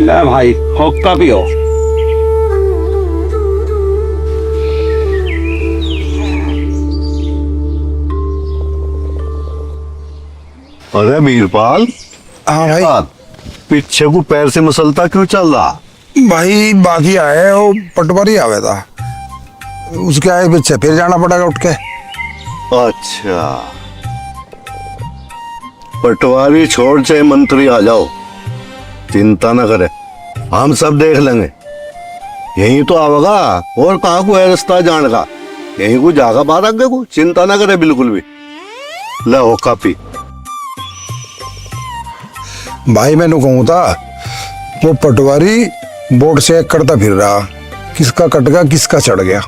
ले भाई हुक्का पियो। अरे वीरपाल। हाँ भाई। पीछे को पैर से मसलता क्यों चल रहा? भाई बाकी आए वो पटवारी आवे था, उसके आए पीछे फिर जाना पड़ेगा उठ के। अच्छा, पटवारी छोड़ चाहे मंत्री आ जाओ, चिंता न करे, हम सब देख लेंगे। यही तो आवेगा और कहाँ को है रास्ता जाने का, यही को जागा बाहर आगे को, चिंता न करे बिल्कुल भी। ले हो कापी। भाई मैंने कहूँ था वो पटवारी बोर्ड से करता फिर रहा, किसका कट गया किसका चढ़ गया।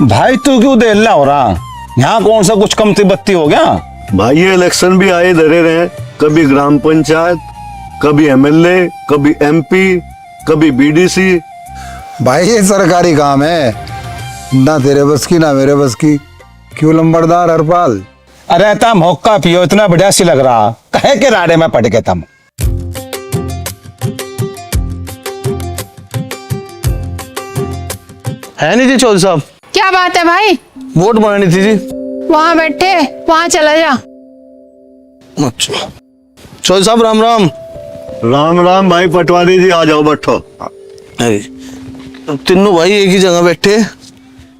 भाई तू क्यों देर हो रहा, यहाँ कौन सा कुछ कमती बत्ती हो गया? भाई ये इलेक्शन भी आए धरे रहे, कभी ग्राम पंचायत, कभी एमएलए, कभी एमपी, कभी बीडीसी। भाई ये सरकारी काम है, ना तेरे बस की ना मेरे बस की। क्यों लंबरदार हरपाल? अरे तम हुक्का पियो, इतना बढ़िया सी लग रहा, कहे के राडे में पड़ गए तम। है नहीं जी चौधरी साहब? क्या बात है भाई? वोट बनानी थी जी। वहाँ बैठे, वहाँ चला जा। अच्छा चौधरी साहब राम राम। राम राम भाई पटवारी जी, आ जाओ बैठो। तीनों भाई एक ही जगह बैठे,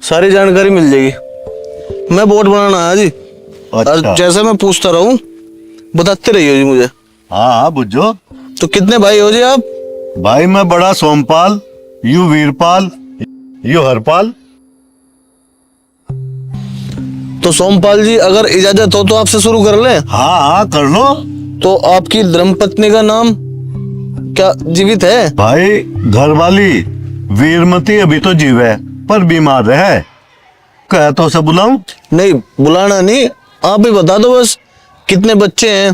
सारी जानकारी मिल जाएगी। मैं वोट बनाना आया जी। अच्छा। और जैसे मैं पूछता रहूं बताते रहिए जी मुझे। हाँ बुझो। तो कितने भाई हो जी आप? भाई मैं बड़ा सोमपाल, यू वीरपाल, यू हरपाल। तो सोमपाल जी अगर इजाजत हो तो आपसे शुरू कर लें? हाँ हाँ कर लो। तो आपकी धर्मपत्नी का नाम क्या जीवित है? भाई घरवाली वीरमती अभी तो जीवे पर बीमार है, कह तो से बुलाऊं? नहीं बुलाना नहीं, आप ही बता दो बस। कितने बच्चे हैं?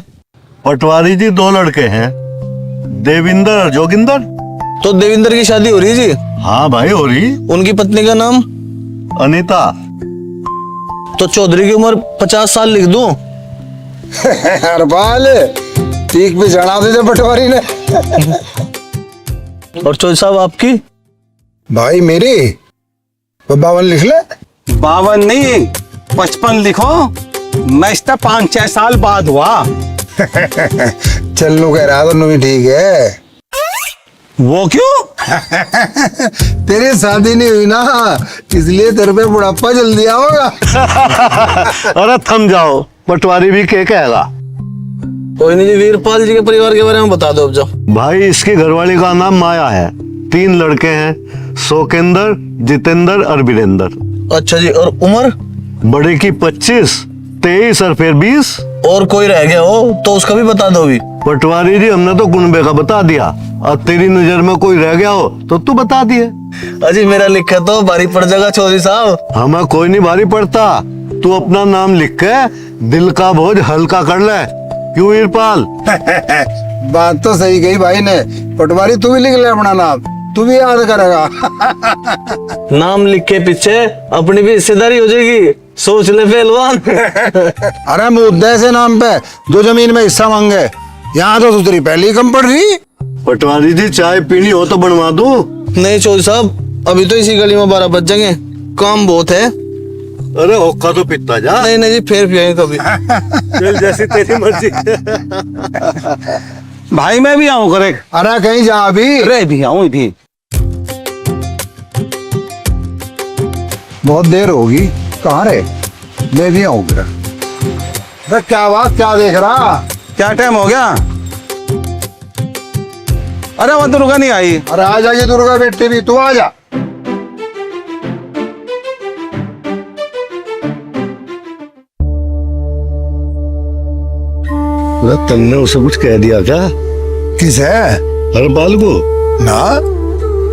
पटवारी जी 2 लड़के हैं, देविंदर और जोगिंदर। तो देविंदर की शादी हो रही जी? हाँ भाई हो रही। उनकी पत्नी का नाम? अनीता। तो चौधरी की उम्र 50 साल लिख दूं? हरपाल ठीक भी चढ़ा दे पटवारी ने। और चौधरी साहब आपकी? भाई मेरी 52 लिख ले। 52 नहीं 55 लिखो, मैं इसका 5-6 साल बाद हुआ। चलनू कह रहा था भी ठीक है। वो क्यों? तेरी शादी नहीं हुई ना, इसलिए तेरे पे बुढ़ापा जल्दी आओगा। अरे थम जाओ, पटवारी भी क्या कहेगा। कोई नहीं जी, वीरपाल जी के परिवार के बारे में बता दो अब जब। भाई इसकी घरवाली का नाम माया है, 3 लड़के हैं, शोकेंद्र, जितेंद्र और वीरेंद्र। अच्छा जी, और उम्र? बड़े की 25, 23 और फिर 20। और कोई रह गया हो तो उसका भी बता दो भी। पटवारी जी हमने तो कुनबे का बता दिया, और तेरी नजर में कोई रह गया हो तो तू बता दिए। अजी मेरा लिखा तो भारी पड़ जाएगा चौधरी साहब। हमें कोई नहीं भारी पड़ता, तू अपना नाम लिख के दिल का बोझ हल्का कर ले। क्यों वीरपाल? बात तो सही कही भाई ने। पटवारी तू भी लिख ले अपना नाम, तू भी याद करेगा। नाम लिख के पीछे अपनी भी हिस्सेदारी हो जाएगी, सोच ले पहलवान। अरे मुद्दे से नाम पे जो जमीन में हिस्सा मांगे, यहाँ तो तेरी पहली कम पड़ रही। पटवारी जी चाय पीनी हो तो बनवा दूं? नहीं चौधरी साहब, अभी तो इसी गली में 12 बज जाएंगे, काम बहुत है। अरे होका तो पीता जा। नहीं नहीं जी, फिर पिएंगे कभी। चल जैसी तेरी मर्जी। भाई मैं भी आऊं करे? अरे कहीं जा अभी। अरे भी आऊं भी। बहुत देर होगी, कहाँ रे? मैं भी आऊँ फिर। अरे क्या बात, क्या देख रहा? क्या टाइम हो गया? अरे वो दुर्गा नहीं आई। अरे आ जाइए दुर्गा बेटे भी, तू आ जा। तुमने उसे कुछ कह दिया क्या? किस है? हरपाल को ना।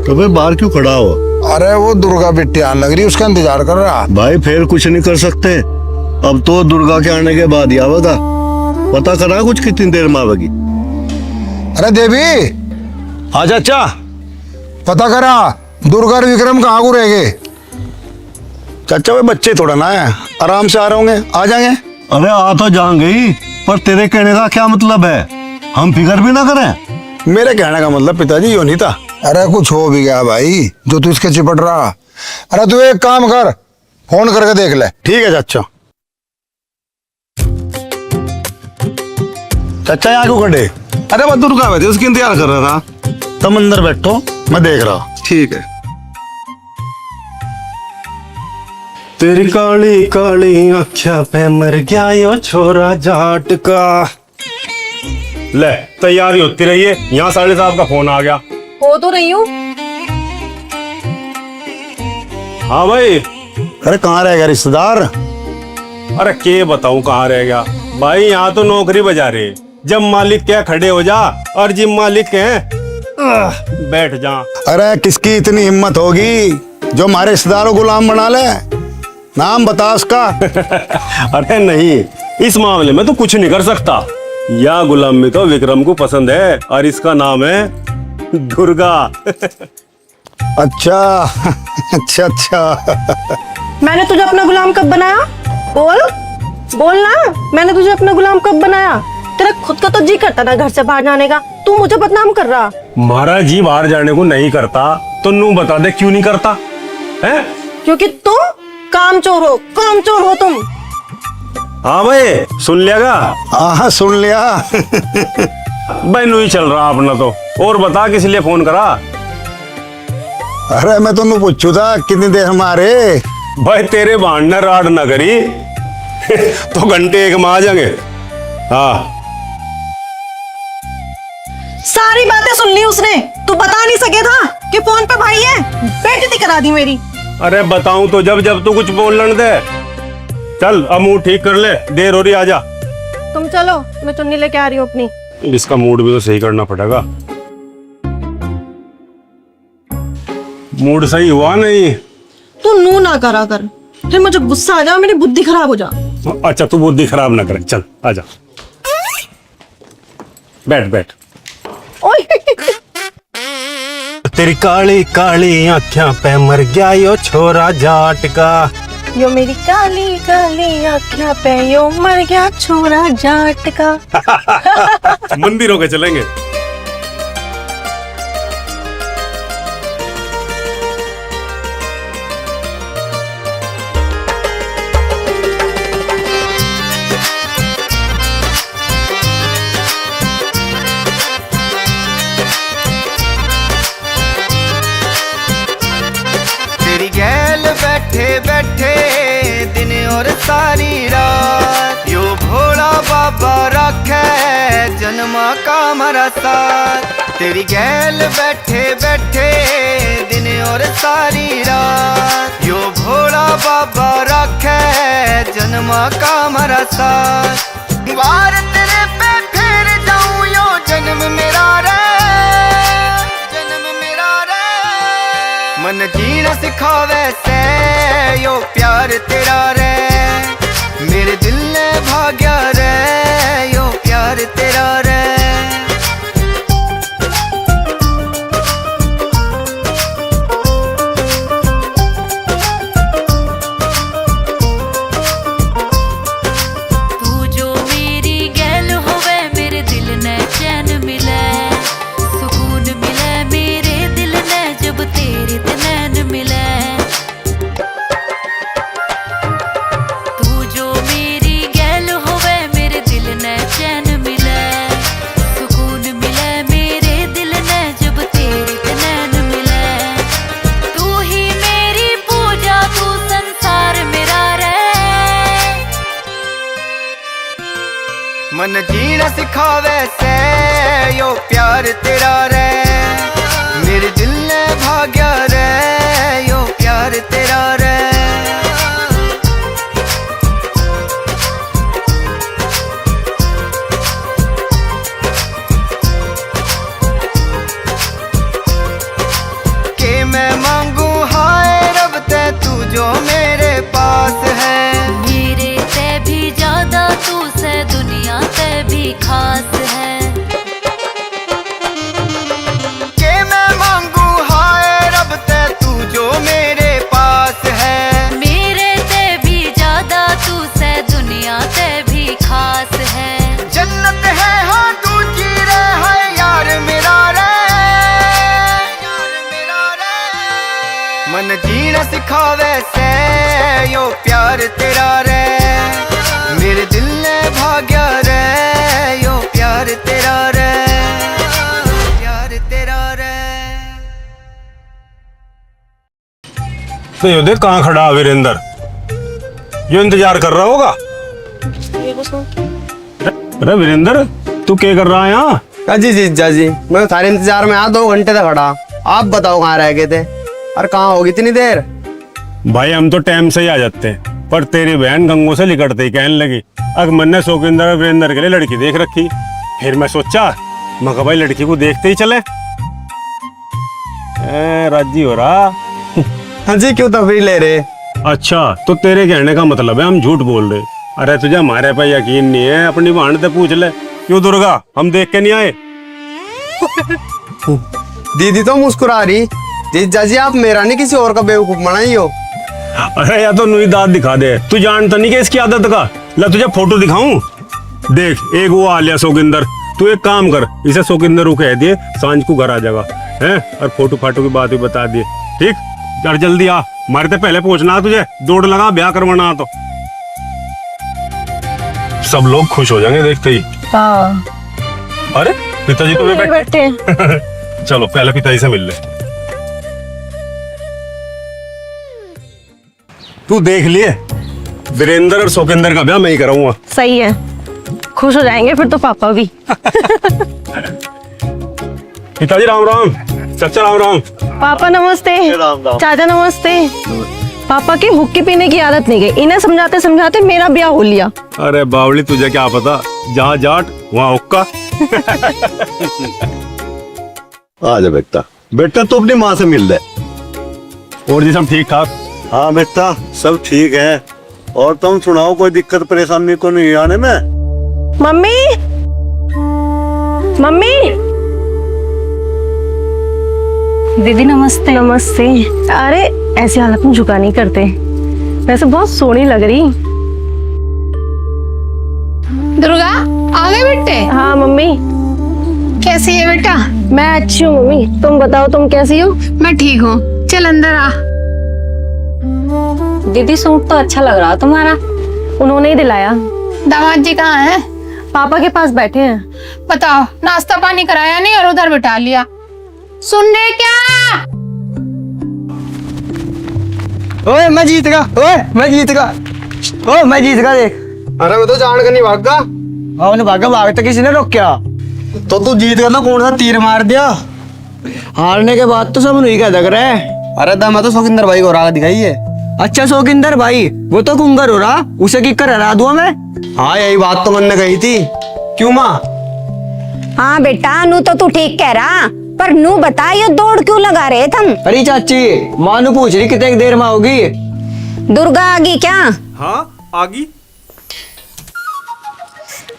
तो फिर बाहर क्यों खड़ा हो? अरे वो दुर्गा बेटी आने लग रही, उसका इंतजार कर रहा। भाई फिर कुछ नहीं कर सकते, अब तो दुर्गा के आने के बाद ही आवेगा। पता करा कुछ कितनी देर में आवेगी? अरे देवी। हाँ चाचा। पता करा दुर्गा और विक्रम कहाँ को रह गए? चाचा वे बच्चे थोड़ा ना है, आराम से आ रहे होंगे, आ जाएंगे। अरे आ तो जाएंगे ही, पर तेरे कहने का क्या मतलब है? हम फिक्र भी ना करें? मेरे कहने का मतलब पिताजी यो नहीं था। अरे कुछ हो भी गया भाई जो तू इसके चिपट रहा। अरे तू एक काम कर, फोन करके देख ले। ठीक है चाचा। चाचा यहाँ क्यों खड़े? अरे वो दुर्गा बैठी उसकी इंतजार कर रहा था। तुम अंदर बैठो, मैं देख रहा। ठीक है। तेरी काली काली आँखों पे मर गया यो छोरा जाट का। ले तैयारी होती रही है, यहाँ साले साहब का फोन आ गया। हो तो रही हूँ। हाँ भाई। अरे कहाँ रह गया रिश्तेदार? अरे के बताऊं कहाँ रह गया भाई, यहाँ तो नौकरी बजा रहे। जब मालिक क्या खड़े हो जा, और जिम मालिक के बैठ जा। अरे किसकी इतनी हिम्मत होगी जो हमारे रिश्तेदारों को गुलाम बना ले? नाम बता उसका। अरे नहीं, इस मामले में तो कुछ नहीं कर सकता। यह गुलामी तो विक्रम को पसंद है, और इसका नाम है दुर्गा। अच्छा अच्छा अच्छा। मैंने तुझे अपना गुलाम कब बनाया? बोल ना, मैंने तुझे अपना गुलाम कब बनाया? तेरा खुद का तो जी करता ना घर से बाहर जाने का, तू मुझे बदनाम कर रहा। हमारा जी बाहर जाने को नहीं करता तो नू बता दे क्यों नहीं करता है? क्योंकि तुम काम चोर हो तुम। हाँ भाई सुन लियागा? हाँ सुन लिया। भाई नू ही चल रहा अपना तो। और बता किस लिए फोन करा? अरे मैं तुमने पूछू था कितनी देर में आ रहे? भाई तेरे भांडना राड ना करी तो घंटे एक में आ जाएंगे। हाँ सारी बातें सुन ली उसने, तू बता नहीं सके था कि फोन पे भाई है? बेइज्जती करा दी मेरी। अरे बताऊं तो जब जब तू कुछ बोलने दे। चल अब मूड ठीक कर ले, देर हो रही, आजा। तुम चलो, मैं चुन्नी लेके आ रही हूँ अपनी। इसका मूड भी तो सही करना पड़ेगा। मूड सही हुआ नहीं? तू नू ना करा कर, फिर मुझे गुस्सा आ जाए, मेरी बुद्धि खराब हो जा। अच्छा तू बुद्धि खराब ना करे, चल आजा। बैठ बैठ। तेरी काली काली आँखों पे मर गया यो छोरा जाट का। यो मेरी काली काली आँखों पे यो मर गया छोरा जाट का। मंदिर होके चलेंगे। तेरी गैल बैठे बैठे दिन और सारी रात, यो भोला बाबा रखे जन्मा का हमारा साथ। तेरी गैल बैठे बैठे दिन और सारी रात, यो भोला बाबा रखे जन्मा का हमारा साथ। बार तेरे पे फिर जाऊं यो जन्म मेरा रे, जन्म मेरा रे। मन जीना सिखावे से यो प्यार तेरा रे, मेरे दिल ने भाग्या रे यो प्यार तेरा रे। तू जो मेरी गैल होवे मेरे दिल ने चैन मिले, सुकून मिले मेरे दिल ने जब तेरे नैन मिले। तू जो मेरी गैल होवे मेरे दिल ने चैन मिले, सुकून मिले मेरे दिल ने जब तेरे नैन मिले। तू ही मेरी पूजा, तू संसार मेरा रे। मन जीना सिखावे से यो प्यार तेरा रे, मेरे दिल ने भाग्या रे यो प्यार तेरा रे। के मैं मांगू हाय रब ते तू जो मेरे पास है, मेरे ते भी ज्यादा तू से दुनिया ते भी खास है। के मैं मांगू हाय प्यार तेरा रे मेरे दिल ने भाग्या रे यो प्यार तेरा रे प्यार तेरा रे। तो ये देख कहाँ खड़ा वीरेंद्र, ये इंतजार कर रहा होगा। अरे वीरेंद्र तू क्या कर रहा है यहाँ? जी जीजा जी, मैं थारे इंतजार में 2 घंटे तक खड़ा। आप बताओ कहाँ रह गए थे और कहाँ होगी इतनी देर? भाई हम तो टाइम से ही आ जाते हैं, पर तेरी बहन गंगो से लिकड़ते ही कहने लगी अगर मैंने शौकिंदर और वीरेंद्र के लिए लड़की देख रखी। फिर मैं सोचा मगर भाई लड़की को देखते ही चले। राजी हो रहा? हाँ जी, क्यों तफरीह ले रहे? अच्छा तो तेरे कहने का मतलब है हम झूठ बोल रहे? अरे तुझे हमारे पे यकीन नहीं है, अपनी बहन से पूछ ले। क्यों दुर्गा, हम देख के नहीं आए? दीदी तो मुस्कुरा रही। जीजा जी आप मेरा नहीं किसी और का बेवकूफ बनाई हो। अरे या तो नुई दांत दिखा दे, तू जानता नहीं कि इसकी आदत का। ला तुझे फोटो दिखाऊं? देख एक वो आ लिया शौकिंदर। तू एक काम कर, इसे शौकिंदर को कह दिए सांझ को घर आ जाएगा हैं, और फोटो फाटो की बात भी बता दिए। ठीक, कर जल्दी आ, हमारे तो पहले पहुंचना तुझे, दौड़ लगा ब्याह करवाना। तो सब लोग खुश हो जाएंगे देखते ही। हाँ। अरे पिताजी तो बैठे चलो पहले पिताजी से मिल ले। तू देख लिए वीरेंद्र और शौकिंदर का ब्याह मैं ही कराऊंगा। सही है, खुश हो जाएंगे फिर तो पापा भी। पिताजी राम राम, चाचा राम राम। पापा नमस्ते। चाचा नमस्ते। पापा की हुक्की पीने की आदत नहीं गई, इन्हें समझाते समझाते मेरा ब्याह हो लिया। अरे बावली तुझे क्या पता, जहाँ जाट वहाँ हुक्का। आ जा बेटा, बेटा तू अपनी माँ से मिल ले। और जी सब ठीक ठाक? हाँ बेटा सब ठीक है। और तुम सुनाओ, कोई दिक्कत परेशानी को नहीं आने में? Mummy, mummy. दीदी नमस्ते। नमस्ते। अरे ऐसी हालत में झुका नहीं करते, वैसे बहुत सोहनी लग रही। दुर्गा आ गए बेटे? हाँ मम्मी। कैसी है बेटा? मैं अच्छी हूँ मम्मी, तुम बताओ तुम कैसी हो? मैं ठीक हूँ, चल अंदर आ। दीदी सूट तो अच्छा लग रहा तुम्हारा, उन्होंने ही दिलाया। दामाद जी कहाँ हैं? पापा के पास बैठे हैं। बताओ, नाश्ता पानी कराया नहीं और उधर बिठा लिया। सुन रहे क्या? ओए मैं जीत गया, ओए मैं जीत गया, ओए मैं जीत गया देख। अरे मैं तो जान कर नहीं भागा। हाँ उन्हें भाग तो किसी ने रोका। तो तू जीत गया ना, कौन सा तीर मार दिया? हारने के बाद तो सब नहीं कह लग रहा है। अरे मैं तो शौकिंदर भाई को राग दिखाई है। अच्छा शौकिंदर भाई, वो तो कुंगर हो रहा, उसे किक कर हरा दूं मैं। हाँ यही बात तो मैंने कही थी। क्यों माँ? हाँ बेटा, नू तो तू ठीक कह रहा, पर नू बता ये दौड़ क्यों लगा रहे तुम? अरे चाची, माँ नू पूछ रही कितने देर में होगी। दुर्गा आ गई क्या? हाँ आ गई।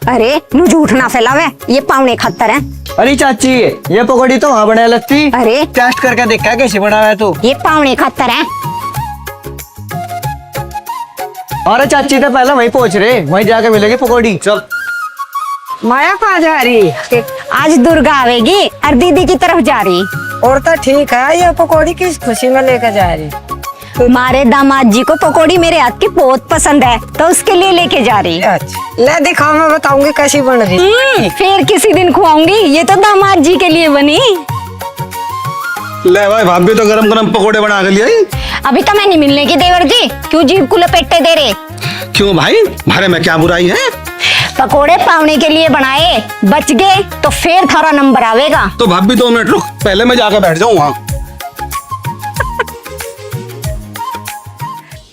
अरे नू झूठ ना फैलावे, ये पावने खत्तर है। अरे चाची, ये पकौड़ी तो वहाँ बना लगती। अरे टेस्ट करके देखा कैसे बना है तू? ये पावने खत्तर है। अरे चाची तो पहले वहीं पहुँच रहे, वहीं जाके मिलेगी पकौड़ी। चल। माया कहाँ जा रही? आज दुर्गा आवेगी और दीदी की तरफ जा रही। और तो ठीक है, ये पकौड़ी किस खुशी में लेकर जा रही? हमारे दामाद जी को पकौड़ी मेरे हाथ की बहुत पसंद है, तो उसके लिए लेके जा रही। अच्छा ले दिखाओ, मैं बताऊंगी कैसी बन रही। फिर किसी दिन खुआऊंगी, ये तो दामाद जी के लिए बनी। ले भाई, भाभी तो गरम गरम पकोड़े बना के लिए। अभी तो मैं नहीं मिलने की देवर जी, क्यों जीभ को लपेटते दे रहे? क्यों भाई, हमारे में क्या बुराई है? पकोड़े पावने के लिए बनाए, बच गए तो फिर थारा नंबर आवेगा। तो भाभी 2 मिनट रुक, पहले मैं जाकर बैठ जाऊँ वहाँ।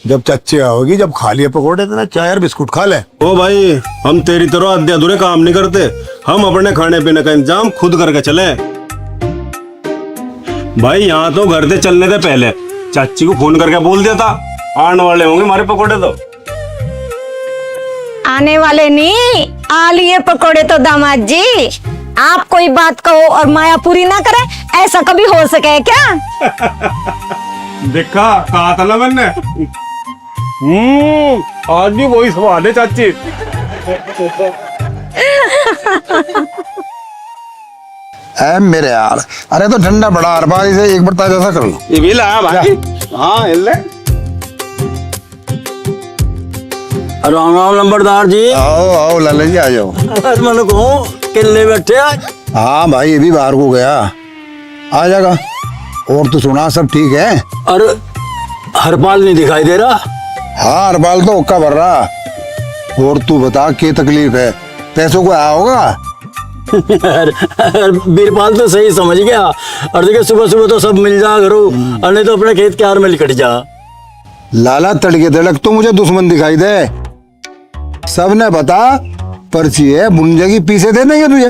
जब चच्चे आओगी, जब खा लिए पकौड़े तो ना चाय और बिस्कुट खा ले। ओ भाई, हम तेरी तरह आधे अधूरे काम नहीं करते, हम अपने खाने पीने का इंतजाम खुद करके चले। भाई यहाँ तो घर से चलने से पहले चाची को फोन करके बोल दिया था आने वाले होंगे हमारे पकौड़े। तो आने वाले नहीं, आ लिए पकोड़े तो दामाद जी। आप कोई बात कहो और माया पूरी ना करे, ऐसा कभी हो सके क्या? देखा, कहा था ना मैंने। आज भी वही सवाल है चाची। ऐ मेरे यार, अरे तो ठंडा बड़ा अरबा, इसे एक बार ताजा सा कर लो। ये भी लाया भाई। हाँ ले। राम राम नंबरदार जी। आओ आओ लाला जी आ जाओ। मन को किले बैठे आज। हाँ भाई ये भी बाहर को गया, आ जाएगा। और तू सुना, सब ठीक है? अरे हरपाल नहीं दिखाई दे रहा। हाँ हरपाल तो ओक्का भर रहा। और तू बता क्या तकलीफ है? पैसों को आया होगा? बीरपाल तो सही समझ गया। और देखिए सुबह सुबह तो सब मिल जा घरों, और नहीं तो अपने खेत क्यार में लिकट जा। लाला तड़के तड़क तो मुझे दुश्मन दिखाई दे। सबने बता पर्ची है बुंजे की, पीछे दे देंगे तुझे।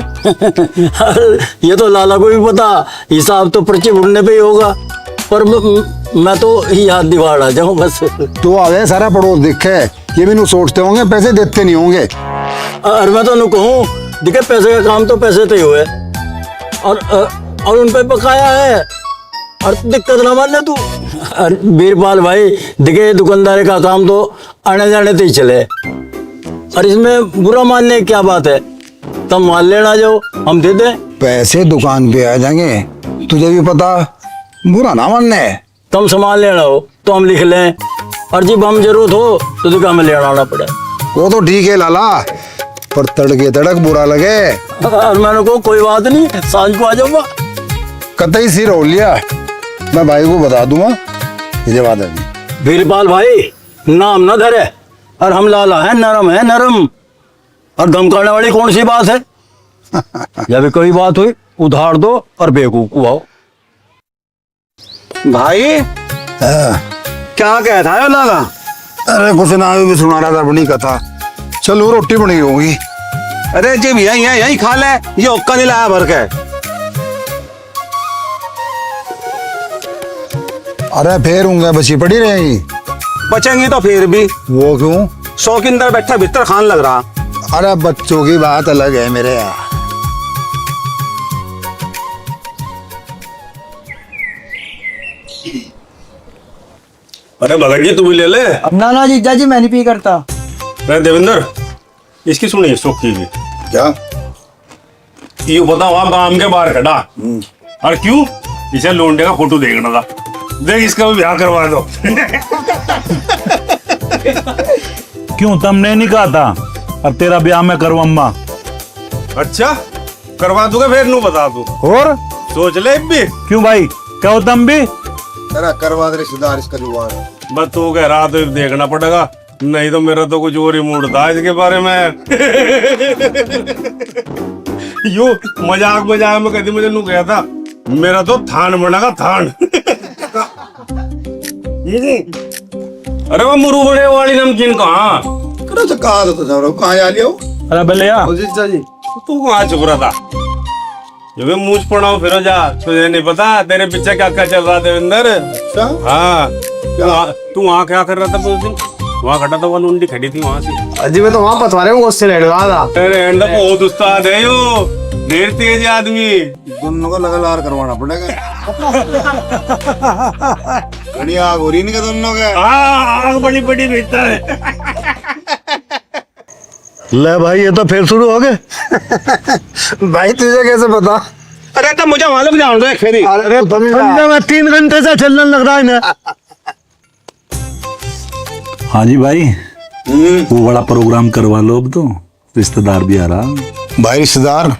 ये तो लाला को भी पता, हिसाब तो पर्ची भुनने पे ही होगा। पर मैं तो याद दिवाड़ आ जाऊं बस। तो आगे सारा पड़ोस दिखे, ये भी नु सोचते होंगे पैसे देते नहीं होंगे। और मैं तो कहूँ दिखे पैसे का काम तो पैसे तो ही हुए, और उन पे बकाया है। और दिक्कत ना मान ले तू। अरे बीरपाल भाई दिखे दुकानदारी का काम तो आने जाने तो ही चले, और इसमें बुरा मानने की क्या बात है? तुम मान लेना, जाओ हम दे दें। पैसे दुकान पे आ जाएंगे, तुझे भी पता, बुरा ना मानने। तुम संभाल लेना हो तो हम लिख लें, और जब हम जरूरत हो तो दुकान में लेना आना पड़े। वो तो ठीक है लाला, पर तड़के तड़क बुरा लगे। और मैंने को कोई बात नहीं, सांझ को आ जाऊंगा। कतई सिर हो लिया, मैं भाई को बता दूंगा ये बात है। बीरपाल भाई नाम न धरे, और हम लाला है नरम, और धमकाने वाली कौन सी बात है? जब कोई बात हुई उधार दो और बेवकूफ आओ। भाई क्या कहता है लाला? अरे कुछ ना, भी सुना रहा था अपनी कथा। चलो रोटी बनी होगी। अरे जी यही है, यही खा ले, ये ओक्का नहीं लाया भर के। अरे फिर उंगलियां बची पड़ी रहेंगी। बचेंगी तो फिर भी। वो क्यों? शौकिंदर बैठा भीतर खान लग रहा। अरे बच्चों की बात अलग है मेरे यार। अरे भगत जी तू भी ले ले। ना जीजा जी मैं नहीं पी करता। अरे देवेंद्र इसकी सुनिए सोखी की। क्या? ये बताओ आप गांव के बाहर खड़ा, और क्यों? इसे लोंडे का फोटो देखना था। देख इसका भी ब्याह करवा दो। क्यों तुमने नहीं कहा था अब तेरा ब्याह मैं करवाऊंगा? अच्छा करवा दूंगा, फिर नू बता दू। और सोच ले भी। क्यों भाई, क्या हो तुम भी? तेरा करवा दे रिश्तेदार, इसका जुगाड़ है। बस तू कह रहा तो देखना पड़ेगा, नहीं तो मेरा तो कुछ और ही मूड था इसके बारे में। यू मजाक में कभी मुझे नू गया था, मेरा तो थान बनेगा थान। अरे वो मुरू बड़े वाली नमकीन कहाँ? कहाँ जा लिया? अरे भैया जी तू कहाँ छुप रहा था? जब मैं मूछ पड़ा फिर जा, तुझे नहीं पता तेरे पीछे क्या क्या चल रहा देवेंद्र? अच्छा हाँ तू वहाँ क्या कर रहा था उस दिन? वहाँ खड़ा था, वो लुंडी खड़ी थी वहाँ से। अजी मैं तो वहाँ पथवारे में उससे लड़ रहा था। अरे एंड बहुत उस्ताद है यो, ढेर तेज आदमी। दोनों को लगातार करवाना पड़ेगा। घनी आग हो रही नहीं दोनों के। आग बड़ी बड़ी भीतर है। ले भाई ये तो फिर शुरू हो गए। भाई तुझे कैसे पता? अरे तो मुझे मालूम जान दो एक फेरी। अरे 3 घंटे से चलने लग रहा है ना। हाँ जी भाई, वो बड़ा प्रोग्राम करवा लो, अब तो रिश्तेदार भी आ रहा। भाई रिश्तेदार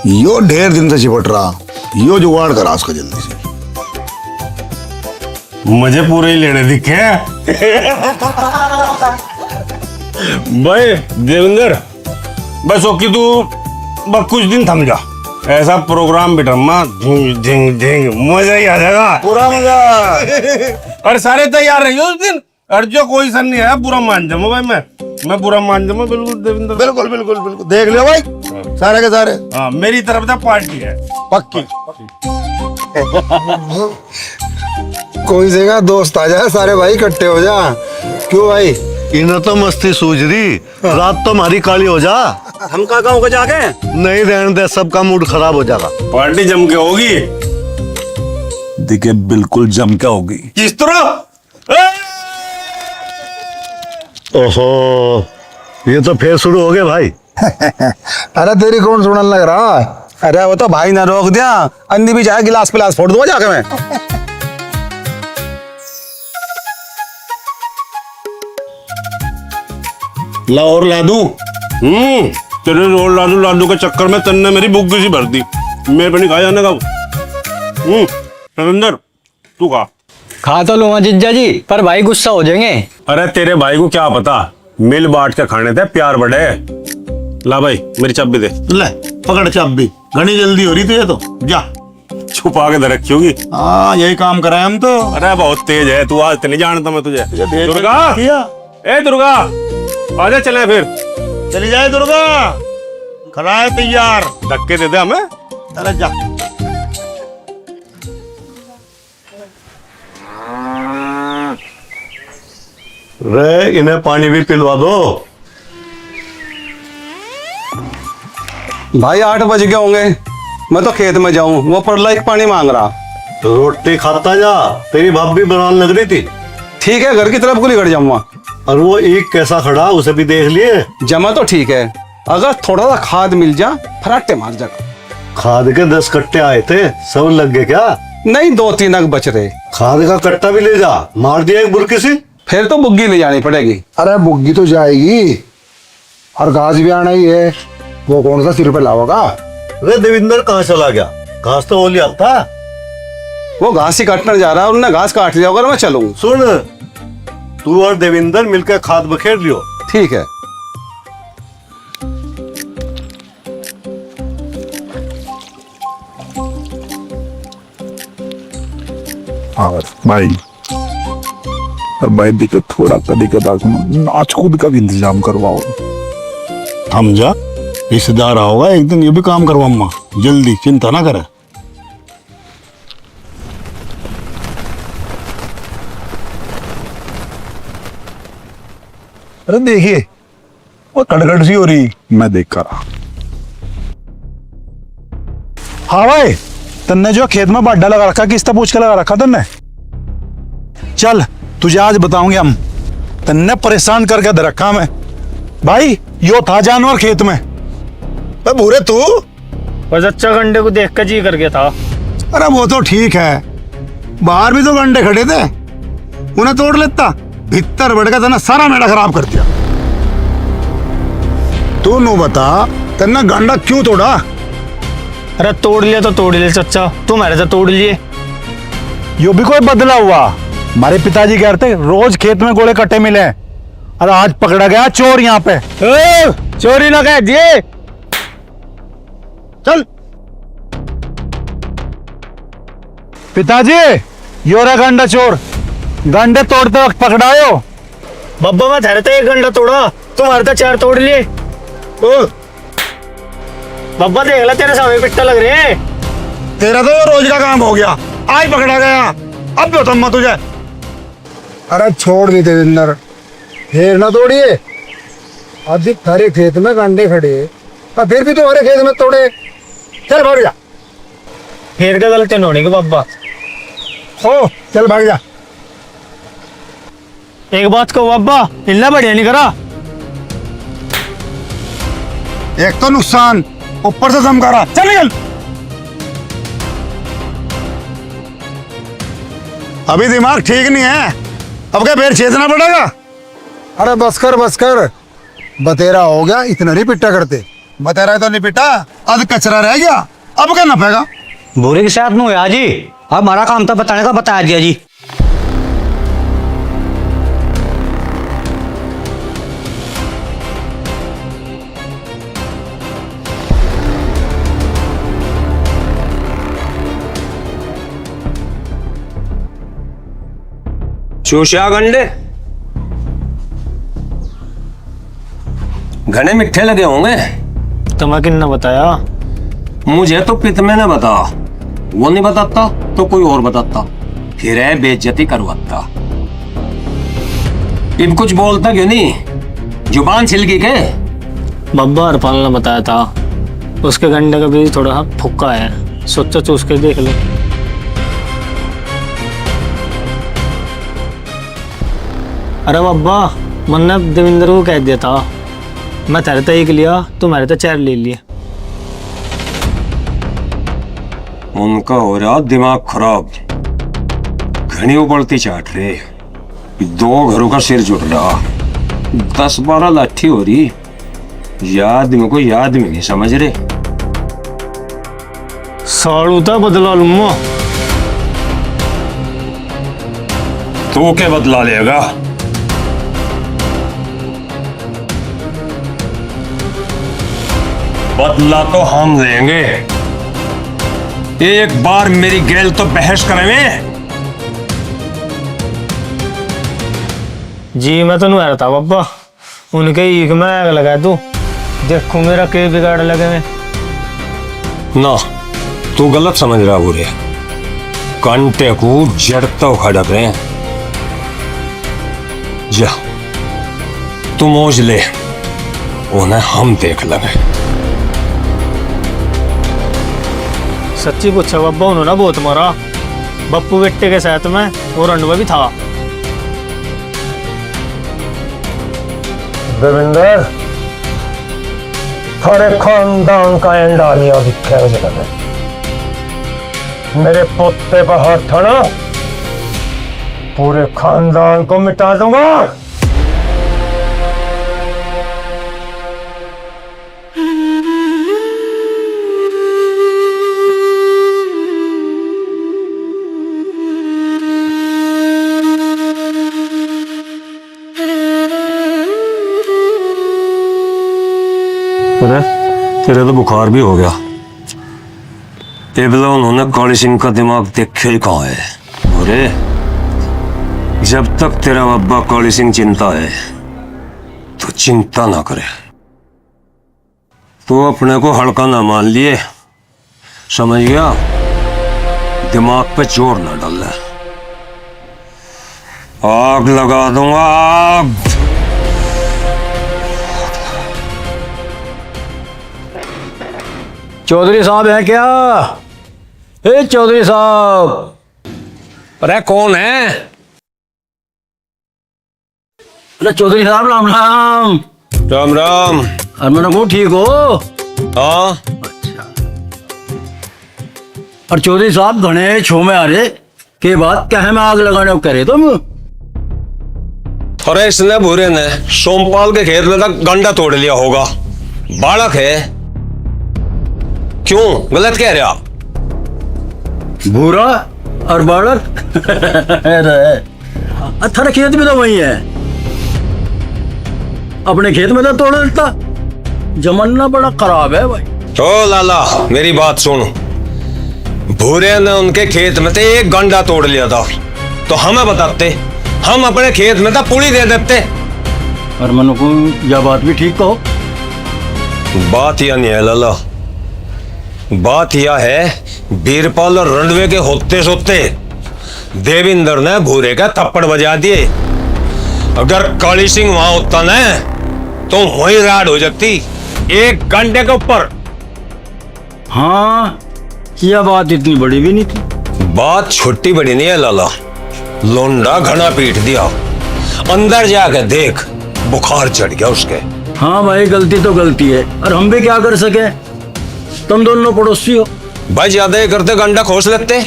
यो ढेर दिन से चिपट रहा, यो जुगाड़ करा उसका जल्दी से। मुझे पूरे ही लेने दिखे। भाई देवेंद्र बस ओके, तू बस कुछ दिन थम जा, ऐसा प्रोग्राम बिठम्मा झिंग झिंग झिंग मजा ही आ जाएगा, पूरा मजा। और सारे तैयार रहिए उस दिन। और जो कोई सर नहीं है पूरा मान जाऊंगा भाई, मैं पूरा मान जाऊंगा। बिल्कुल देवेंद्र, बिल्कुल बिल्कुल बिल्कुल, देख लियो भाई सारे के सारे। हाँ मेरी तरफ से पार्टी है पक्की। कोई जगह दोस्त आ जाए, सारे भाई इकट्ठे हो जा। क्यों भाई? इन्हें तो मस्ती सूझ रही, रात तो हमारी काली हो जा। हम कहाँ कहाँ होकर जाके? नहीं रहने दे, सबका मूड खराब हो जाएगा। पार्टी जम के होगी। देखिए बिल्कुल जम के होगी। किस तरह? ओहो ये तो फिर शुरू हो गए भाई। अरे तेरी कौन सुनने लग रहा? अरे वो तो भाई ने रोक दिया, अंधी भी जाए गिलास पिलास फोड़ दूंगा जाके मैं। ला और ला दूं? तेरे रोल लाडू के चक्कर में तन्ने मेरी बुग्गी सी भर दी। मेरे पे नहीं खा जाने का। रविंदर तू खा तो लूंगा जिज्जा जी, पर भाई गुस्सा हो जाएंगे। अरे तेरे भाई को क्या पता, मिल बांट के खाने थे, प्यार बढ़े। ला भाई मेरी चाबी दे। ले पकड़ चाबी, घनी जल्दी हो रही तुझे तो, जा। छुपा के रखी होगी। हाँ यही काम कराए हम तो। अरे बहुत तेज है तू, आज नहीं जानता मैं तुझे। दुर्गा, ए दुर्गा, आजा चले फिर। चली जाए दुर्गा, खड़ा है तैयार। धक्के दे दे हमें। अरे जा। रे इन्हें पानी भी पिलवा दो। भाई 8 बज गए होंगे, मैं तो खेत में जाऊं, वो परला एक पानी मांग रहा। रोटी खाता जा, तेरी भाभी बनाने लग रही थी। ठीक है, घर की तरफ को निकल जाऊंगा। और वो एक कैसा खड़ा, उसे भी देख लिए। जमा तो ठीक है, अगर थोड़ा सा खाद मिल जा, फराटे मार जा। खाद के 10 कट्टे आए थे, सब लग गए क्या? नहीं, 2-3 अग बच रहे। खाद का कट्टा भी ले जा, मार दिया एक बुरकी से। फिर तो बुग्गी ले जानी पड़ेगी। अरे बुग्गी तो जाएगी, और घास भी आना ही है, वो कौन सा सिर पे लाओगा? वे देविंदर कहाँ चला गया? घास तो वो लिया था। वो घास ही काटने जा रहा है, उन्होंने घास काट लिया होगा, मैं चलूँ। सुन, तू और देविंदर मिलकर खाद बखेर लियो। ठीक है। और भाई, और भाई दिक्कत थोड़ा तरीके नाच कूद का भी इंतजाम करवाओ। हम जा, रिश्तेदार आओगा एक दिन, ये भी काम करवाऊंगा जल्दी, चिंता ना करे। अरे देखिए, वो कड़कड़ सी हो रही, मैं देख कर। हाँ भाई, तन्ने जो खेत में बाड्डा लगा रखा, किसका पूछ के लगा रखा तन्ने? चल तुझे आज बताऊंगे हम, तन्ने परेशान करके दे रखा मैं। भाई यो था जानवर खेत में। भूरे तू बस अच्छा गंडे को देख कर जी कर गया था। अरे वो तो ठीक है, बाहर भी तो गंडे खड़े थे, उन्हें तोड़ लेता, भीतर बढ़ गया तन्ने सारा मेड़ा खराब कर दिया। तू नो बता, तन्ने गंडा क्यों तोड़ा? अरे तोड़ लिया तो तोड़ लिया चचा, तुम्हारे तो तोड़ लिए। यो भी कोई बदला हुआ? हमारे पिताजी कहते रोज खेत में गोले कट्टे मिले, और आज पकड़ा गया चोर यहाँ पे। चोरी ना कह दिए। चल पिताजी, यो रहा गंडा चोर, गंडे तोड़ते वक्त पकड़ायो। बब्बा मैं थारे तो एक गंडा तोड़ा, तुम्हारे तो 4 तोड़ लिए। बब्बा देख ला, तेरे सामने पिट्टा लग रहे हैं। तेरा तो रोज का काम हो गया, आज पकड़ा गया, अब क्यों थम्मा तुझे? अरे छोड़ दी देवेंद्र, फिर ना तोड़िए। अधिक थारे खेत में गंडे खड़े, और फिर भी तुम्हारे खेत में तोड़े। चल भाग जा। फिर का गलती होने के बब्बा। हो चल भाग जा। एक बात कहो बब्बा, इतना बढ़िया नहीं करा। एक तो नुकसान, ऊपर से धमकारा। चल निकल। अभी दिमाग ठीक नहीं है, अब क्या फिर छेदना पड़ेगा? अरे बस कर, बतेरा हो गया, इतना नहीं पिट्टा करते। बतेरा तो नहीं पिटा, अब कचरा रह गया, अब क्या नफेगा? बुरे के साथ में जी, अब हमारा काम था बताने का, बता दिया जी। चूषा गंडे घने मिठे लगे होंगे। तुम्हें किन्ना बताया? मुझे तो पितमे ने बता, वो नहीं बताता तो कोई और बताता, फिर है बेइज्जती करवाता। इब कुछ बोलता क्यों नहीं, जुबान छिलकी के? बब्बा हरपाल ने बताया था, उसके गंडे का बीज थोड़ा फुक्का है, सोचा चूस के देख लो। अरे बब्बा, मैंने देवेंद्र को कह दिया था, मैं तेरे तो 1 लिया, तुम्हारे तो 4 ले लिए। उनका हो रहा दिमाग खराब, घनी उबलती चाट रहे, 2 घरों का सिर जुट रहा। 10-12 लाठी हो रही, याद में को याद में नहीं समझ रहे। साड़ू था बदला लूंगा। तू क्या बदला लेगा? बदला तो हम लेंगे। एक बार मेरी गैल तो बहस करेंगे। जी मैं तो नहीं था बाबा, उनके ईख में आग लगा तू, देखू मेरा के बिगाड़ लगे में। ना, तू गलत समझ रहा बुरे। कांटे को जड़ता खड़क रहे हैं। जा तू मौज ले, उन्हें हम देख लगे। सच्ची पूछा बाबा, उन्होंने बहुत मारा बप्पू बेटे के साथ में, और अंडवा भी था। देवेंद्र, हरे खानदान का एंडा लिया दिखा है। मेरे पोते पर हाथ था ना, पूरे खानदान को मिटा दूंगा। अरे तेरे तो बुखार भी हो गया। टेबल उन्होंने काली सिंह का दिमाग देखे ही कहाँ है। अरे जब तक तेरा अब्बा काली सिंह चिंता है तो चिंता ना करे। तो अपने को हल्का ना मान लिए, समझ गया? दिमाग पे जोर ना डाल। आग लगा दूंगा, आग। चौधरी साहब है क्या? ए चौधरी साहब। अरे कौन है? अरे चौधरी साहब राम राम। राम राम। और मैंने को ठीक हो? हाँ। अच्छा। और चौधरी साहब घने छो में आ रहे के बाद क्या है, मैं आग लगाने को कह रहे तुम? अरे इसने भूरे ने सोमपाल के खेत में तक गंडा तोड़ लिया होगा। बालक है। क्यों गलत कह रहे आप? भूरा और बालक थारे खेत में तो वही है। अपने खेत में तो तोड़ देता। जमाना बड़ा खराब है भाई। ओ लाला मेरी बात सुन। भूरे ने उनके खेत में से एक गंडा तोड़ लिया था तो हमें बताते, हम अपने खेत में था पुड़ी दे देते। और मनु को यह बात भी ठीक कहो। बात यह नहीं है लाला, बात यह है बीरपाल और रणवे के होते सोते देविंदर ने भूरे का थप्पड़ बजा दिए। अगर काली सिंह वहां होता ना तो वही राड हो जाती एक घंटे के ऊपर। हाँ यह बात इतनी बड़ी भी नहीं थी। बात छोटी बड़ी नहीं है लाला। लोंडा घना पीट दिया, अंदर जाके देख बुखार चढ़ गया उसके। हाँ भाई गलती तो गलती है, और हम भी क्या कर सके? तुम दोनों पड़ोसी हो भाई। ज्यादा ही करते गंडा खोस लेते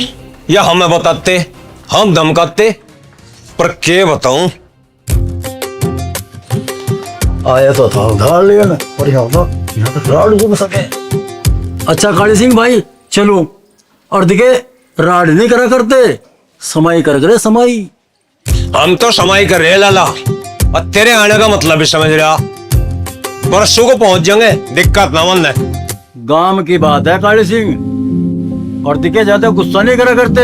या हमें बताते, हम धमकाते। पर क्या बताऊं, आया तो था उधार लिया ना, और यहाँ तो राड घूम सके। अच्छा काली सिंह भाई चलो, और दिखे राड नहीं करा करते, समाई कर करे समाई। हम तो समाई कर रहे लाला, और तेरे आने का मतलब भी समझ रहा। परसों को पहुंच जाएंगे, दिक्कत ना मन है। गांव की बात है काली सिंह, और दिखे ज्यादा गुस्सा नहीं करा करते।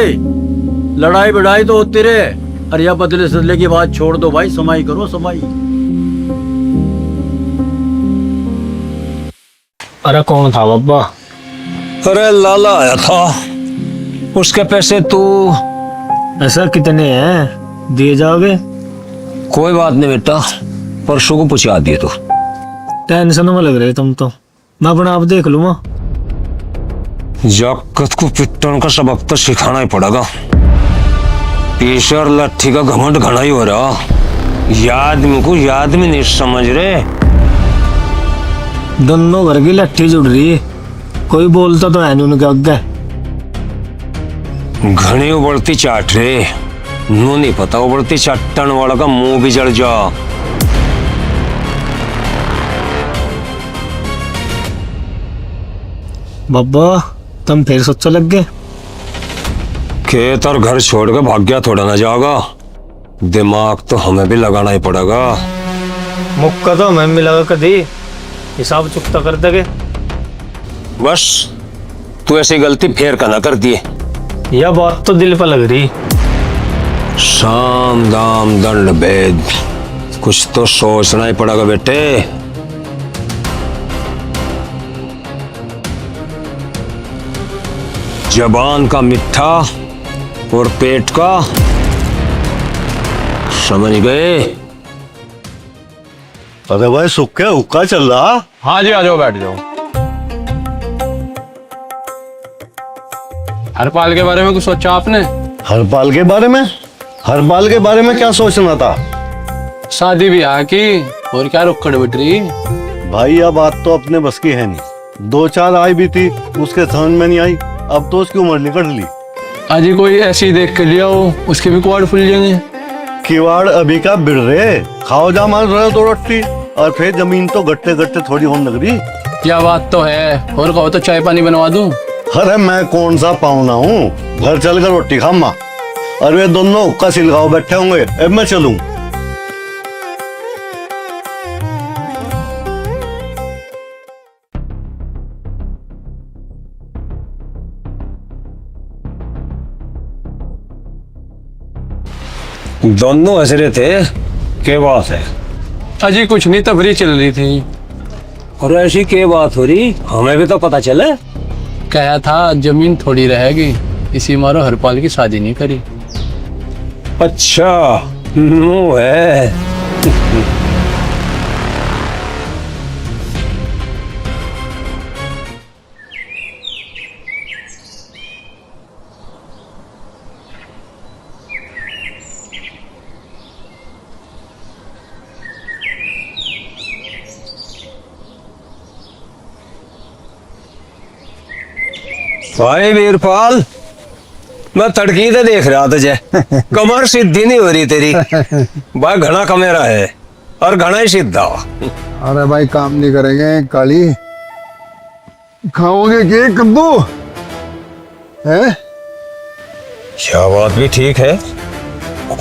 लड़ाई बढ़ाई तो होती रहे, और यह बदले सदले की बात छोड़ दो भाई, समाई करो समाई। अरे कौन था बाबा? अरे लाला आया था, उसके पैसे तू। ऐसा कितने हैं, दिए जाओगे? कोई बात नहीं बेटा, परसों को पहुंचा दिए तू। टेंशन में लग रहे तुम तो, मैं अपना आप देख लूंगा। जाकत को पिट्टन का सबक तो सिखाना ही पड़ेगा। पीछे और लाठी का घमंड घना ही हो रहा। याद में को याद में नहीं समझ रहे। दोनों घर की लाठी जुड़ रही है, कोई बोलता तो है नहीं उनके आगे। घनी उबड़ती चाट रहे, नो नहीं पता उबड़ती चाटन वाला का मुंह भी जड़ जा। बाबा तुम फिर सोचो लग गए। खेत और घर छोड़ के भाग गया थोड़ा ना जाओगा, दिमाग तो हमें भी लगाना ही पड़ेगा। मुक्का तो हमें भी लगा कभी, हिसाब चुकता कर देगे। बस तू ऐसी गलती फेर का ना कर दिए। यह बात तो दिल पर लग रही। साम दाम दंड भेद, कुछ तो सोचना ही पड़ेगा बेटे। जबान का मिठा और पेट का, समझ गए? अरे भाई सुख क्या हुक्का चल रहा? हाँ जी, आ जाओ बैठ जाओ। हरपाल के बारे में कुछ सोचा आपने? हरपाल के बारे में? हरपाल के बारे में क्या सोचना था? शादी ब्याह की और क्या रुक्कड़ बिट रही? भाई यह बात तो अपने बस की है नहीं। 2-4 आई भी थी, उसके समझ में नहीं आई। अब तो उसकी उम्र निकल ली। अजी कोई ऐसी देख के लिया हो, उसके भी कुआड़ फूल जाएंगे। किवाड़ अभी का बिड़ रहे, खाओ जा मान रहे हो 2 रोटी, और फिर जमीन तो गट्टे गट्टे थोड़ी होने लग रही। क्या बात तो है, और कहो तो चाय पानी बनवा दूं। अरे मैं कौन सा पाहुना हूँ, घर चल कर रोटी खामा। और वे दोनों हुक्का सिलगाओ बैठे होंगे, अब मैं चलूं। दोनों हंस रहे थे, क्या बात है? अजी कुछ नहीं, तफरी चल रही थी। और ऐसी क्या बात हो रही, हमें भी तो पता चले। कहा था जमीन थोड़ी रहेगी, इसी मारो हरपाल की शादी नहीं करी। अच्छा वो है। भाई वीरपाल, मैं तड़की तो देख रहा तुझे, कमर सीधी नहीं हो रही तेरी। भाई घना कमेरा है और घना ही सीधा। अरे भाई काम नहीं करेंगे काली, खाओगे के कद्दू है? क्या बात भी ठीक है,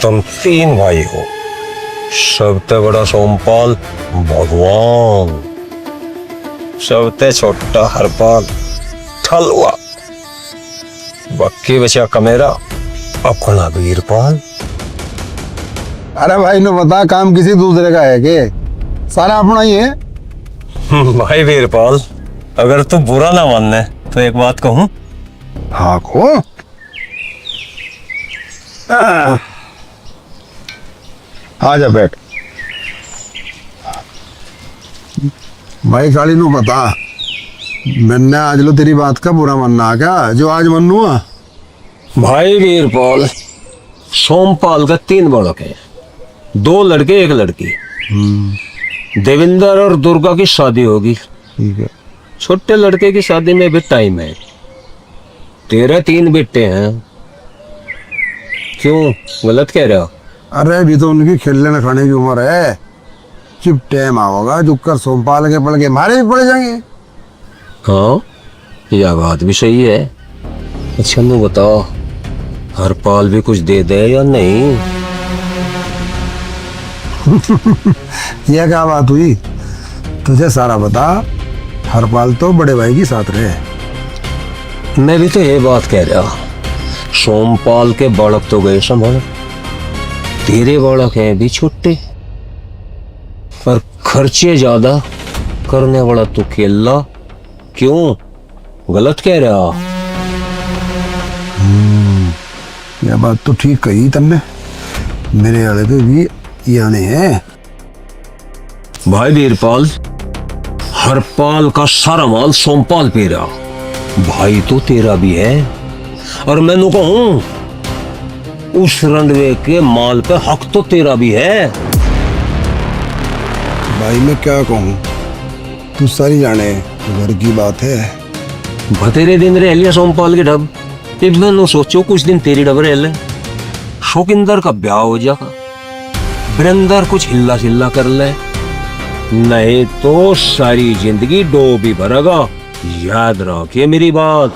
तुम 3 भाई हो, सबसे बड़ा सोमपाल भगवान, सबसे छोटा हरपाल ठलुआ, बक्की बचा कमेरा अपना वीरपाल। अरे भाई ने बता, काम किसी दूसरे का है के? सारा अपना ही है। भाई वीरपाल, अगर तू बुरा ना मानने तो एक बात कहूं। हाँ को आ जा बैठ। भाई काली नु बता, मैंने आज लो तेरी बात का बुरा मानना क्या, जो आज मनु? भाई वीरपाल, सोमपाल का 3 बालक है, 2 लड़के 1 लड़की। देविंदर और दुर्गा की शादी होगी। ठीक है। छोटे लड़के की शादी में भी टाइम है। तेरे 3 बेटे हैं, क्यों गलत कह रहे हो? अरे अभी तो उनकी खेलने खाने की उम्र है, चुप टाइम आओगा जो कर सोमपाल के पड़ के मारे भी पड़ जाएंगे। हाँ यह बात भी सही है। अच्छा मैं बताओ, हरपाल भी कुछ दे दे या नहीं? यह क्या बात हुई, तुझे सारा बता। हरपाल तो बड़े भाई की साथ रहे। मैं भी तो ये बात कह रहा, सोमपाल के बालक तो गए संभाल, तेरे बालक हैं भी छोटे, पर खर्चे ज्यादा करने वाला तू केला, क्यों गलत कह रहा? यह बात तो ठीक कही तुमने, मेरे वाले पे भी यानी है। भाई वीरपाल, हरपाल का सारा माल सोमपाल पे रहा, भाई तो तेरा भी है। और मैंने कहूं, उस रंडवे के माल पे हक तो तेरा भी है। भाई मैं क्या कहूँ, तू सारी जाने, घर की बात है। बतेरे दिन रह लिया सोमपाल के ढब, फिर मैंने सोचो कुछ दिन तेरी डब रह ले, शोकिंदर का ब्याह हो जाएगा, वीरेंद्र कुछ हिल्ला सिल्ला कर ले, नहीं तो सारी जिंदगी डोब ही भरेगा, याद रखिए मेरी बात।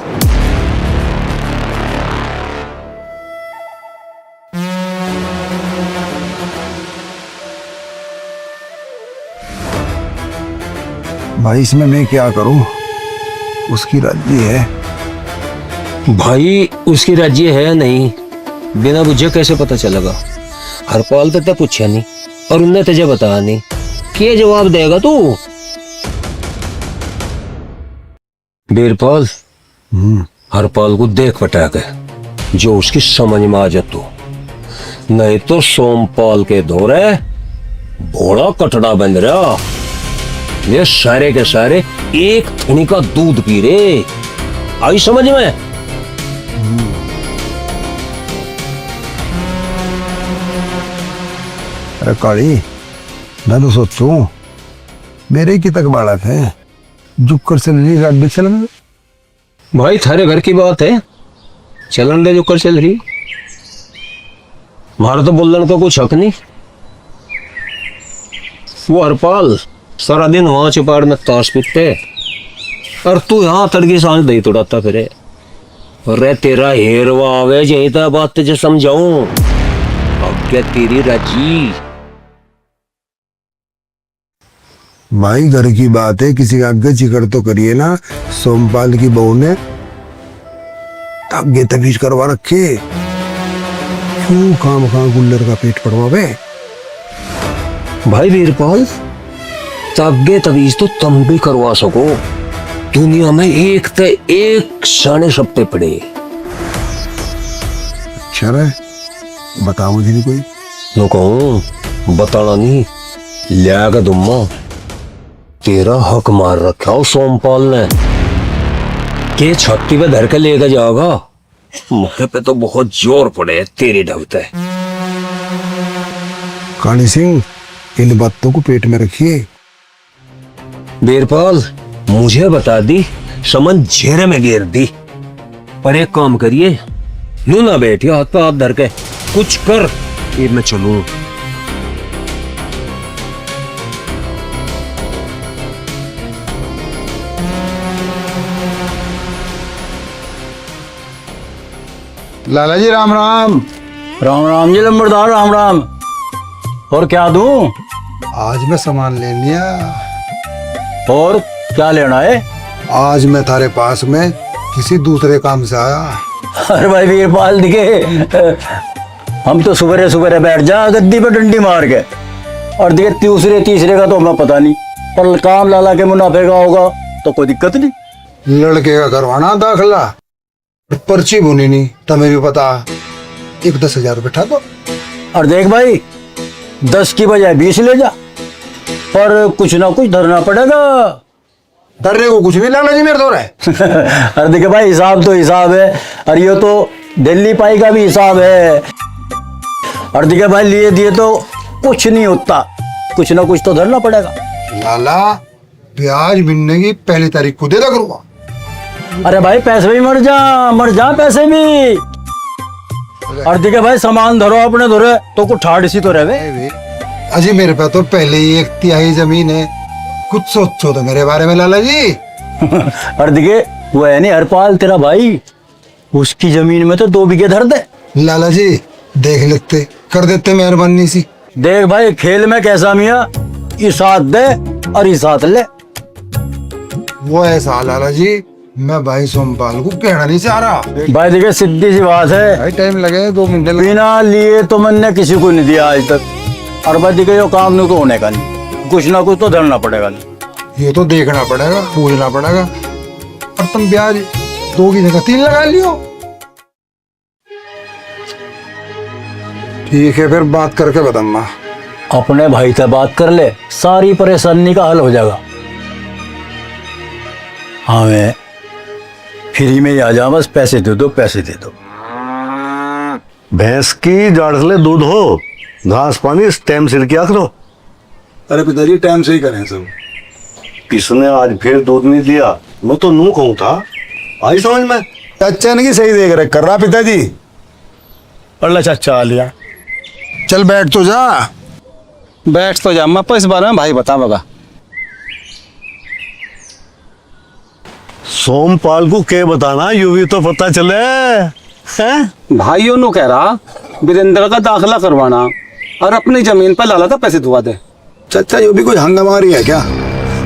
भाई इसमें मैं क्या करूं? उसकी राजी है। भाई उसकी राजी है या नहीं, बिना बुझे कैसे पता चलेगा? हरपाल तो पूछा नहीं और उनने तुझे बताया नहीं, क्या जवाब देगा तू? बीरपाल, हरपाल को देख पटा के जो उसकी समझ में आ जातो, नहीं तो सोमपाल के दौरे भोला कटड़ा बन रहा। ये सारे के सारे एक थनी का दूध पी रे, आई समझ में? अरे काली, मैं तो सोचूं मेरे की तक बालक है, झुक कर चल रही रात भी चलन। भाई थारे घर की बात है, चलन दे जो कर चल रही, हमारा तो बोलने का कुछ हक नहीं। वो हरपाल सारा दिन वहां चुपाड़ में ताश पीटते और तू यहाँ तड़की सांझ दही तोड़ाता फिरे। अरे तेरा हेरवा आवे यही तो बात तुझे समझाऊं, अब क्या तेरी राजी? भाई घर की बात है, किसी का आगे जिक्र तो करिए ना। सोमपाल की बहू ने आगे तबीज करवा रखे, क्यों काम गुल्लर का पेट पड़वावे? भाई वीरपाल, तगे तवीज तो तुम भी करवा सको, दुनिया में एक ते एक शाने सप्ते पड़े। अच्छा रे, बताओ मुझे नहीं कोई। नो कहूं बताना नहीं, लिया का दुम्मा तेरा हक मार रखा हो सोमपाल ने, के छत्ती पे धर के लेकर जाओगा। मुझे पे तो बहुत जोर पड़े तेरे ढबते। काली सिंह, इन बातों को पेट में रखिए। बीरपाल, मुझे बता दी, समझ झेरे में घेर दी, पर एक काम करिए, नू ना बैठिए हाथ पे हाथ धर के, कुछ कर ये मैं चलूं। लाला जी राम राम। राम राम जी लंबरदार, राम राम। और क्या दूं? आज मैं सामान ले लिया। और क्या लेना है? आज मैं थारे पास में किसी दूसरे काम से आया। अरे भाई वीरपाल दिखे, हम तो सुबह सुबह बैठ जा गद्दी पे डंडी मार के, और दिखे दूसरे तीसरे का तो हमें पता नहीं, पर काम लाला के मुनाफे का होगा तो कोई दिक्कत नहीं। लड़के का करवाना दाखला, पर्ची बुनी नहीं, तुम्हें भी पता। एक 10,000 बैठा दो। और देख भाई, 10 की बजाय 20 ले जा, पर कुछ ना कुछ धरना पड़ेगा। धरने को कुछ नहीं लाला जी मेरे दो रहे। अरे देखिए भाई, हिसाब तो हिसाब है, और ये तो दिल्ली पाई का भी हिसाब है। और देखिए भाई, लिए दिए तो कुछ नहीं होता, कुछ ना कुछ तो धरना पड़ेगा। लाला, ब्याज मिलने की पहली तारीख को दे दो करूँगा। अरे भाई पैसे भी मर जा पैसे भी। और देखिए भाई, सामान धरो अपने धरे तो कुछ ठाड़ सी तो रहे। अजी मेरे पास तो पहले ही 1/3 जमीन है, कुछ सोचो तो मेरे बारे में लाला जी। और देखिए वो है नहीं हरपाल तेरा भाई, उसकी जमीन में तो 2 बीघे धर दे। लाला जी देख लेते, कर देते मेहरबानी सी। देख भाई, खेल में कैसा मियाँ, ये साथ दे और ये साथ ले। वो ऐसा लाला जी, मैं भाई सोमपाल को कहना नहीं चाह रहा। भाई देखिए, सीधी सी बात है, भाई टाइम लगे 2 मिनट लगे। बिना लिए तो मैंने किसी को नहीं दिया आज तक। और भाई देखिए, जो काम नहीं तो होने का नहीं, कुछ ना कुछ तो धरना पड़ेगा नहीं। ये तो देखना पड़ेगा, पूछना पड़ेगा। और तुम ब्याज 2 की जगह 3 लगा लियो। ठीक है, फिर बात करके बताऊंगा। अपने भाई से बात कर ले, सारी परेशानी का हल हो जाएगा। हाँ, मैं फ्री में ही आ जा, बस पैसे दे दो, पैसे दे दो। भैंस की जाड़ से ले दूध हो, घास पानी टाइम सिर किया करो। अरे पिताजी टाइम से ही करें सब। किसने आज फिर दूध नहीं दिया? मैं तो नू कहूँ था, आई समझ में। चाचा ने की सही देख रहे कर रहा पिताजी। अल्लाह चाचा आ लिया। चल बैठ तो जा। बैठ तो जा, मैं इस बारे में भाई बता बगा। सोमपाल को क्या बताना, यूं भी तो पता चले हैं। भाइयों नु कह रहा वीरेंद्र का दाखिला करवाना और अपनी जमीन पर लाला का पैसे दुआ दे। चाचा ये भी कोई हंगामारी है क्या?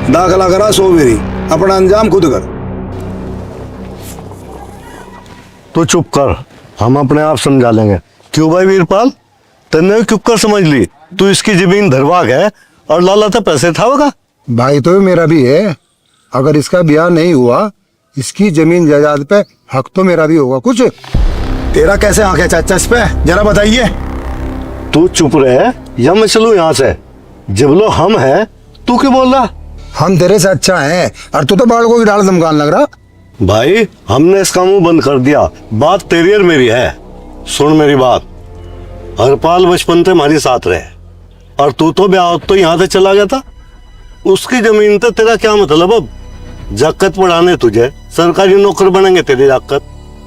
दाखिला करा सो मेरी, अपना अंजाम खुद कर। तो चुप कर, हम अपने आप समझा लेंगे। क्यों भाई वीरपाल, तेने चुप कर समझ ली? तू इसकी जमीन धरवाग है और लाला तो पैसे थावेगा। भाई तो मेरा भी है, अगर इसका ब्याह नहीं हुआ इसकी जमीन जायदाद पे हक तो मेरा भी होगा कुछ। तेरा कैसे हक है चाचा इस पे, जरा बताइए। तू चुप रहे या मैं चलूं यहाँ से? जब लो हम हैं, तू क्यों बोल रहा? हम तेरे से अच्छा हैं और तू तो बालकों की डाल धमकान लग रहा। भाई हमने इसका मुंह बंद कर दिया, बात तेरी और मेरी है। सुन मेरी बात, हरपाल बचपन से हमारे साथ रहे और तू तो ब्याह तो यहाँ से चला गया था। उसकी जमीन तो तेरा क्या मतलब? अब जाकत पढ़ाने तुझे, सरकारी नौकर बनेंगे तेरे जाकत,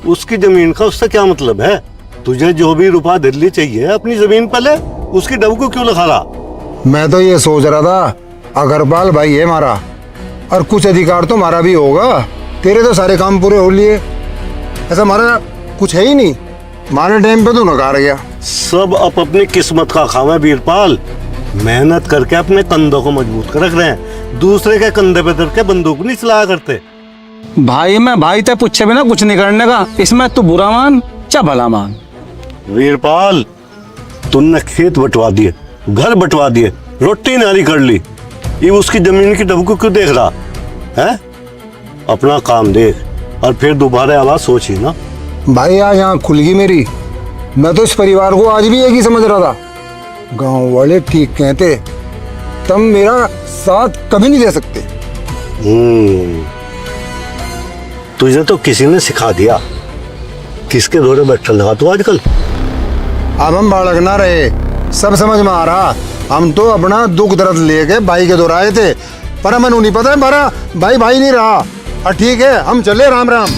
उसकी जमीन का उससे क्या मतलब है? तुझे जो भी रुपया दिल्ली चाहिए अपनी जमीन पे ले, उसकी डब को क्यों लिखा रहा? मैं तो ये सोच रहा था अग्रपाल भाई है हमारा और कुछ अधिकार तो हमारा भी होगा। तेरे तो सारे काम पूरे हो लिए, ऐसा हमारा कुछ है ही नहीं। हमारे टाइम पे तो नकार गया। सब अपनी किस्मत का खाम है वीरपाल। मेहनत करके अपने कंधों को मजबूत कर रख रहे हैं, दूसरे के कंधे पे धर के बंदूक नहीं चलाया करते। भाई मैं भाई ते पूछे बिना कुछ नहीं करने का, इसमें तू बुरा मान चा भला मान। वीरपाल तुमने खेत बंटवा दिए, घर बंटवा दिए, रोटी नारी कर ली, ये उसकी जमीन की डब को क्यों देख रहा है? अपना काम देख और फिर दोबारा आवाज सोची ना। भाई आज यहाँ खुल गई मेरी। मैं तो इस परिवार को आज भी एक ही समझ रहा था। गांव वाले ठीक कहते, तुम मेरा साथ कभी नहीं दे सकते। तुझे तो किसी ने सिखा दिया, किसके दौरे बैठल लगा तू आजकल। अब हम बालक ना रहे, सब समझ में आ रहा। हम तो अपना दुख दर्द लेके भाई के दौराए थे, पर हमें नहीं पता है हमारा भाई भाई नहीं रहा। और ठीक है, हम चले, राम राम।